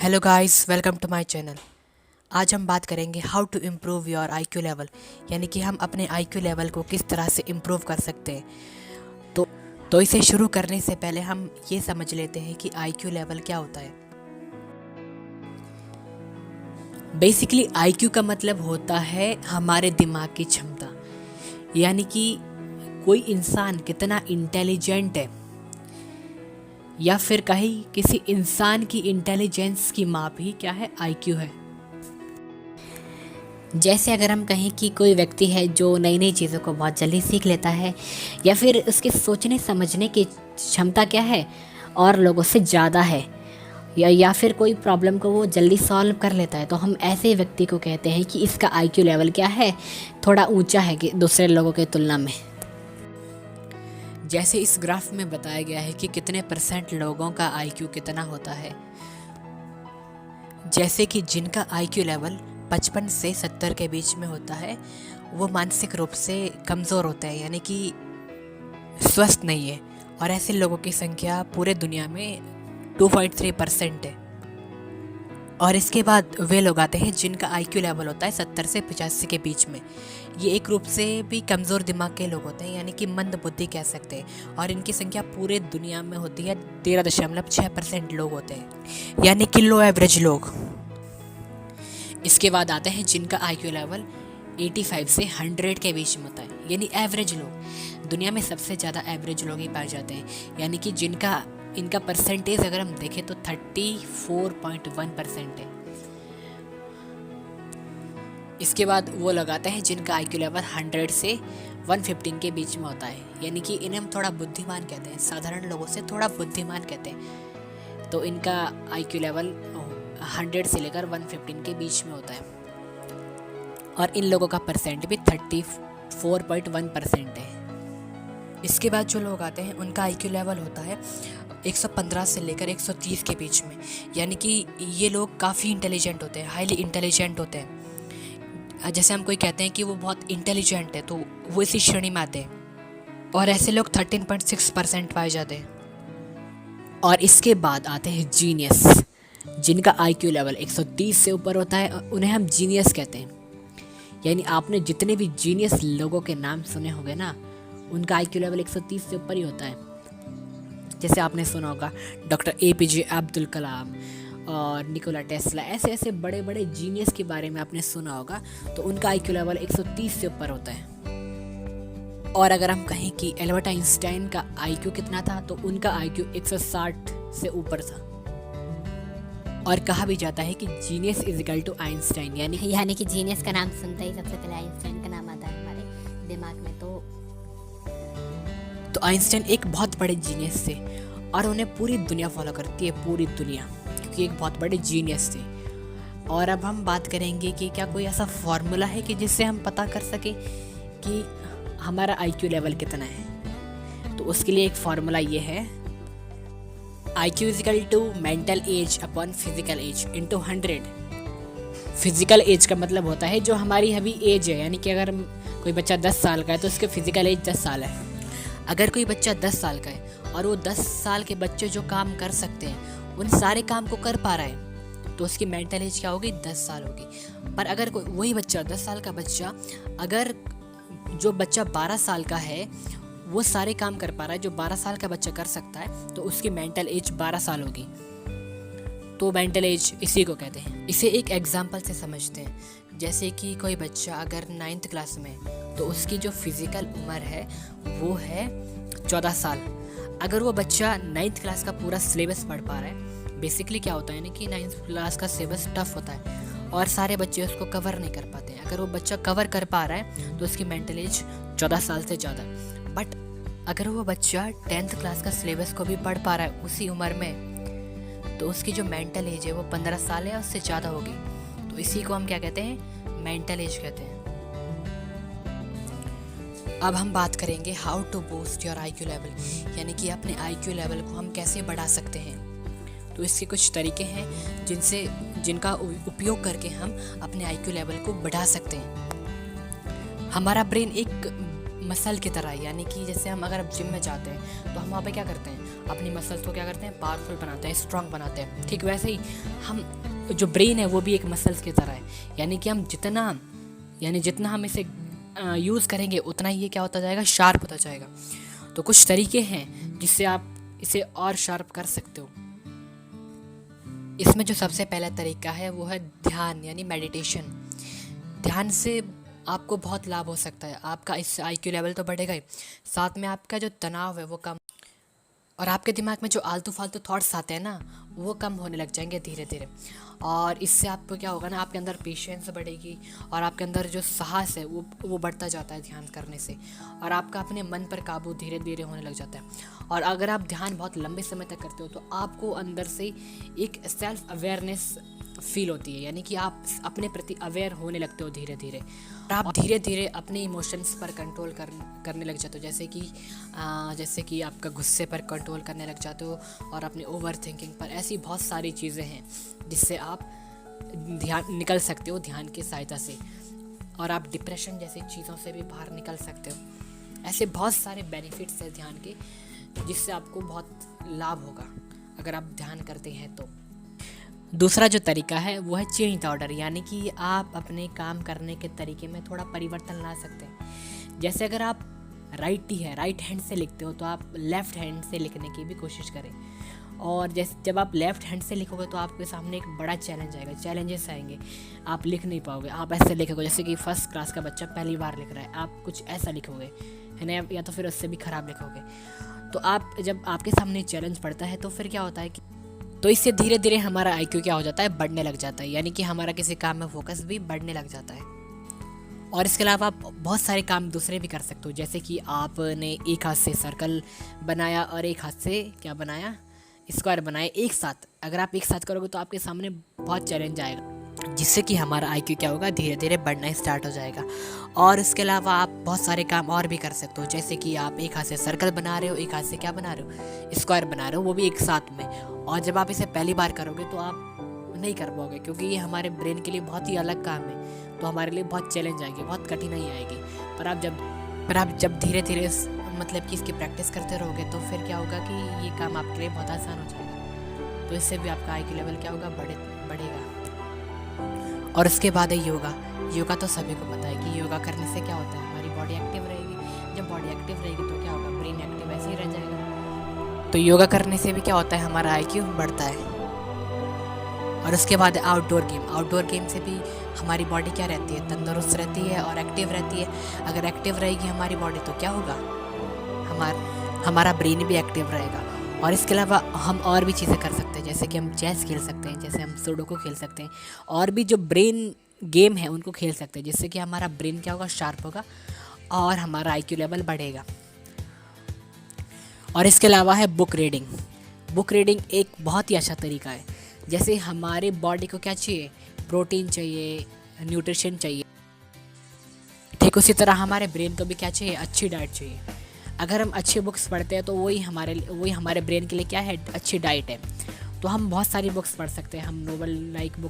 Hello guys, welcome to my channel. आज हम बात करेंगे how to improve your IQ level, यानी कि हम अपने आईक्यू लेवल को किस तरह से इम्प्रूव कर सकते हैं। तो तो इसे शुरू करने से पहले हम ये समझ लेते हैं कि आईक्यू लेवल क्या होता है। बेसिकली आईक्यू का मतलब होता है हमारे दिमाग की क्षमता, यानी कि कोई इंसान कितना इंटेलिजेंट है, या फिर कहीं किसी इंसान की इंटेलिजेंस की माप ही क्या है, आईक्यू है। जैसे अगर हम कहें कि कोई व्यक्ति है जो नई नई चीज़ों को बहुत जल्दी सीख लेता है, या फिर उसके सोचने समझने की क्षमता क्या है और लोगों से ज़्यादा है, या फिर कोई प्रॉब्लम को वो जल्दी सॉल्व कर लेता है, तो हम ऐसे व्यक्ति को कहते हैं कि इसका आईक्यू लेवल क्या है, थोड़ा ऊंचा है कि दूसरे लोगों की तुलना में। जैसे इस ग्राफ में बताया गया है कि कितने परसेंट लोगों का आईक्यू कितना होता है। जैसे कि जिनका आईक्यू लेवल 55 से 70 के बीच में होता है, वो मानसिक रूप से कमज़ोर होते हैं, यानी कि स्वस्थ नहीं है। और ऐसे लोगों की संख्या पूरे दुनिया में 2.3% है। और इसके बाद वे लोग आते हैं जिनका आईक्यू लेवल होता है 70 से 85 के बीच में। ये एक रूप से भी कमज़ोर दिमाग के लोग होते हैं, यानी कि मंद बुद्धि कह सकते हैं। और इनकी संख्या पूरे दुनिया में होती है 13.6% लोग होते हैं, यानी कि लो एवरेज लोग। इसके बाद आते हैं जिनका आईक्यू लेवल 85 से 100 के बीच में होता है, यानी एवरेज लोग। दुनिया में सबसे ज़्यादा एवरेज लोग ही पाए जाते हैं, यानी कि इनका परसेंटेज अगर हम देखें तो 34.1% है। इसके बाद वो लगाते हैं जिनका आईक्यू लेवल 100 से 115 के बीच में होता है, यानी कि इन्हें हम थोड़ा बुद्धिमान कहते हैं, साधारण लोगों से थोड़ा बुद्धिमान कहते हैं। तो इनका आईक्यू लेवल 100 से लेकर 115 के बीच में होता है। और इन लोगों का परसेंट भी 34.1% है। इसके बाद जो लोग आते हैं उनका आईक्यू लेवल होता है 115 से लेकर 130 के बीच में, यानी कि ये लोग काफ़ी इंटेलिजेंट होते हैं, हाईली इंटेलिजेंट होते हैं। जैसे हम कोई कहते हैं कि वो बहुत इंटेलिजेंट है, तो वो इसी श्रेणी में आते हैं। और ऐसे लोग 13.6% पाए जाते हैं। और इसके बाद आते हैं जीनियस, जिनका आईक्यू लेवल 130 से ऊपर होता है, उन्हें हम जीनियस कहते हैं। यानी आपने जितने भी जीनियस लोगों के नाम सुने होंगे ना, उनका आईक्यू लेवल 130 से ऊपर ही होता है। जैसे आपने सुना होगा डॉक्टर APJ अब्दुल कलाम और निकोला टेस्ला, ऐसे ऐसे बड़े बड़े जीनियस के बारे में आपने सुना होगा, तो उनका आईक्यू लेवल 130 से ऊपर होता है। और अगर हम कहें कि एल्बर्ट आइंस्टाइन का आईक्यू कितना था, तो उनका आईक्यू 160 से ऊपर था। और कहा भी जाता है कि genius is equal to Einstein, यानी कि जीनियस का नाम सुनते ही सबसे पहले आइंस्टाइन का नाम आता है हमारे दिमाग में। तो आइंस्टाइन एक बहुत बड़े जीनियस थे, और उन्हें पूरी दुनिया फॉलो करती है, पूरी दुनिया, क्योंकि एक बहुत बड़े जीनियस थे। और अब हम बात करेंगे कि क्या कोई ऐसा फॉर्मूला है कि जिससे हम पता कर सके कि हमारा आईक्यू लेवल कितना है। तो उसके लिए एक फॉर्मूला ये है, IQ is equal to mental age upon physical age into 100। Physical age का मतलब होता है जो हमारी अभी एज है, यानी कि अगर कोई बच्चा 10 साल का है तो उसके फिजिकल एज 10 साल है। अगर कोई बच्चा 10 साल का है और वो 10 साल के बच्चे जो काम कर सकते हैं उन सारे काम को कर पा रहा है, तो उसकी मेंटल एज क्या होगी, 10 साल होगी। पर अगर कोई वही बच्चा 10 साल का बच्चा, अगर जो बच्चा 12 साल का है वो सारे काम कर पा रहा है जो 12 साल का बच्चा कर सकता है, तो उसकी मेंटल एज 12 साल होगी। तो मेंटल एज इसी को कहते हैं। इसे एक एग्जांपल से समझते हैं। जैसे कि कोई बच्चा अगर 9th क्लास में, तो उसकी जो फिजिकल उम्र है वो है 14 साल। अगर वो बच्चा 9th क्लास का पूरा सिलेबस पढ़ पा रहा है, बेसिकली क्या होता है ना कि 9th क्लास का सिलेबस टफ होता है और सारे बच्चे उसको कवर नहीं कर पाते हैं। अगर वो बच्चा कवर कर पा रहा है तो उसकी मेंटल एज 14 साल से ज़्यादा। बट अगर वो बच्चा 10th क्लास का सिलेबस को भी पढ़ पा रहा है उसी उम्र में, तो उसकी जो मेंटल एज है वो 15 साल है, उससे ज़्यादा होगी। तो इसी को हम क्या कहते हैं, मेंटल एज कहते हैं। अब हम बात करेंगे how to boost your IQ level, यानी कि अपने आईक्यू लेवल को हम कैसे बढ़ा सकते हैं। तो इसके कुछ तरीके हैं जिनका उपयोग करके हम अपने आईक्यू लेवल को बढ़ा सकते हैं। हमारा ब्रेन एक मसल की तरह है, यानी कि जैसे हम अगर जिम में जाते हैं तो हम वहाँ पे क्या करते हैं, अपनी मसल्स को क्या करते हैं, पावरफुल बनाते हैं, स्ट्रांग बनाते हैं। ठीक वैसे ही हम जो ब्रेन है वो भी एक मसल्स की तरह है, यानी कि जितना हम इसे यूज़ करेंगे उतना ही ये क्या होता जाएगा, शार्प होता जाएगा। तो कुछ तरीके हैं जिससे आप इसे और शार्प कर सकते हो। इसमें जो सबसे पहला तरीका है वो है ध्यान, यानी मेडिटेशन। ध्यान से आपको बहुत लाभ हो सकता है। आपका इससे IQ लेवल तो बढ़ेगा ही, साथ में आपका जो तनाव है वो कम, और आपके दिमाग में जो आलतू फालतू थॉट्स आते हैं ना वो कम होने लग जाएंगे धीरे धीरे। और इससे आपको क्या होगा ना, आपके अंदर पेशेंस बढ़ेगी और आपके अंदर जो साहस है वो बढ़ता जाता है ध्यान करने से, और आपका अपने मन पर काबू धीरे धीरे होने लग जाता है। और अगर आप ध्यान बहुत लंबे समय तक करते हो तो आपको अंदर से एक सेल्फ अवेयरनेस फील होती है, यानी कि आप अपने प्रति अवेयर होने लगते हो धीरे धीरे, और आप धीरे धीरे अपने इमोशंस पर कंट्रोल करने लग जाते हो। जैसे कि आपका गुस्से पर कंट्रोल करने लग जाते हो और अपने ओवर थिंकिंग पर। ऐसी बहुत सारी चीज़ें हैं जिससे आप ध्यान निकल सकते हो ध्यान की सहायता से, और आप डिप्रेशन जैसी चीज़ों से भी बाहर निकल सकते हो। ऐसे बहुत सारे बेनिफिट्स हैं ध्यान के जिससे आपको बहुत लाभ होगा अगर आप ध्यान करते हैं तो। दूसरा जो तरीका है वो है चेंज द ऑर्डर, यानी कि आप अपने काम करने के तरीके में थोड़ा परिवर्तन ला सकते हैं। जैसे अगर आप राइट हैंड से लिखते हो तो आप लेफ़्ट हैंड से लिखने की भी कोशिश करें। और जब आप लेफ़्ट हैंड से लिखोगे तो आपके सामने एक बड़ा चैलेंजेस आएंगे, आप लिख नहीं पाओगे। आप ऐसे लिखोगे जैसे कि फर्स्ट क्लास का बच्चा पहली बार लिख रहा है, आप कुछ ऐसा लिखोगे है ना, या तो फिर उससे भी ख़राब लिखोगे। तो जब आपके सामने चैलेंज पड़ता है तो फिर क्या होता है कि तो इससे धीरे धीरे हमारा IQ क्या हो जाता है, बढ़ने लग जाता है, यानी कि हमारा किसी काम में फोकस भी बढ़ने लग जाता है। और इसके अलावा आप बहुत सारे काम दूसरे भी कर सकते हो, जैसे कि आपने एक हाथ से सर्कल बनाया और एक हाथ से क्या बनाया, स्क्वायर बनाया एक साथ। अगर आप एक साथ करोगे तो आपके सामने बहुत चैलेंज आएगा, जिससे कि हमारा IQ क्या होगा, धीरे धीरे बढ़ना स्टार्ट हो जाएगा। और इसके अलावा आप बहुत सारे काम और भी कर सकते हो, जैसे कि आप एक हाथ से सर्कल बना रहे हो, एक हाथ से क्या बना रहे हो, स्क्वायर बना रहे हो, वो भी एक साथ में। और जब आप इसे पहली बार करोगे तो आप नहीं कर पाओगे, क्योंकि ये हमारे ब्रेन के लिए बहुत ही अलग काम है, तो हमारे लिए बहुत चैलेंज आएगी, बहुत कठिनाई आएगी। पर आप जब धीरे धीरे मतलब कि इसकी प्रैक्टिस करते रहोगे तो फिर क्या होगा कि ये काम आपके लिए बहुत आसान हो जाएगा। तो इससे भी आपका IQ लेवल क्या होगा, बढ़ेगा। और इसके बाद है योगा तो सभी को पता है कि योगा करने से क्या होता है, हमारी बॉडी एक्टिव रहेगी। जब बॉडी एक्टिव रहेगी तो क्या होगा, ब्रेन एक्टिव ऐसे ही रह जाएगा। तो योगा करने से भी क्या होता है, हमारा IQ बढ़ता है। और उसके बाद आउटडोर गेम से भी हमारी बॉडी क्या रहती है, तंदुरुस्त रहती है और एक्टिव रहती है। अगर एक्टिव रहेगी हमारी बॉडी तो क्या होगा, हमारा ब्रेन भी एक्टिव रहेगा। और इसके अलावा हम और भी चीज़ें कर सकते हैं, जैसे कि हम चेस खेल सकते हैं, जैसे हम सुडोकू खेल सकते हैं, और भी जो ब्रेन गेम है उनको खेल सकते हैं, जिससे कि हमारा ब्रेन क्या होगा, शार्प होगा और हमारा IQ लेवल बढ़ेगा। और इसके अलावा है बुक रीडिंग एक बहुत ही अच्छा तरीका है। जैसे हमारे बॉडी को क्या चाहिए, प्रोटीन चाहिए, न्यूट्रिशन चाहिए, ठीक उसी तरह हमारे ब्रेन को भी क्या चाहिए, अच्छी डाइट चाहिए। अगर हम अच्छी बुक्स पढ़ते हैं तो वही हमारे ब्रेन के लिए क्या है, अच्छी डाइट है। तो हम बहुत सारी बुक्स पढ़ सकते हैं, हम नोवेल लाइक बुक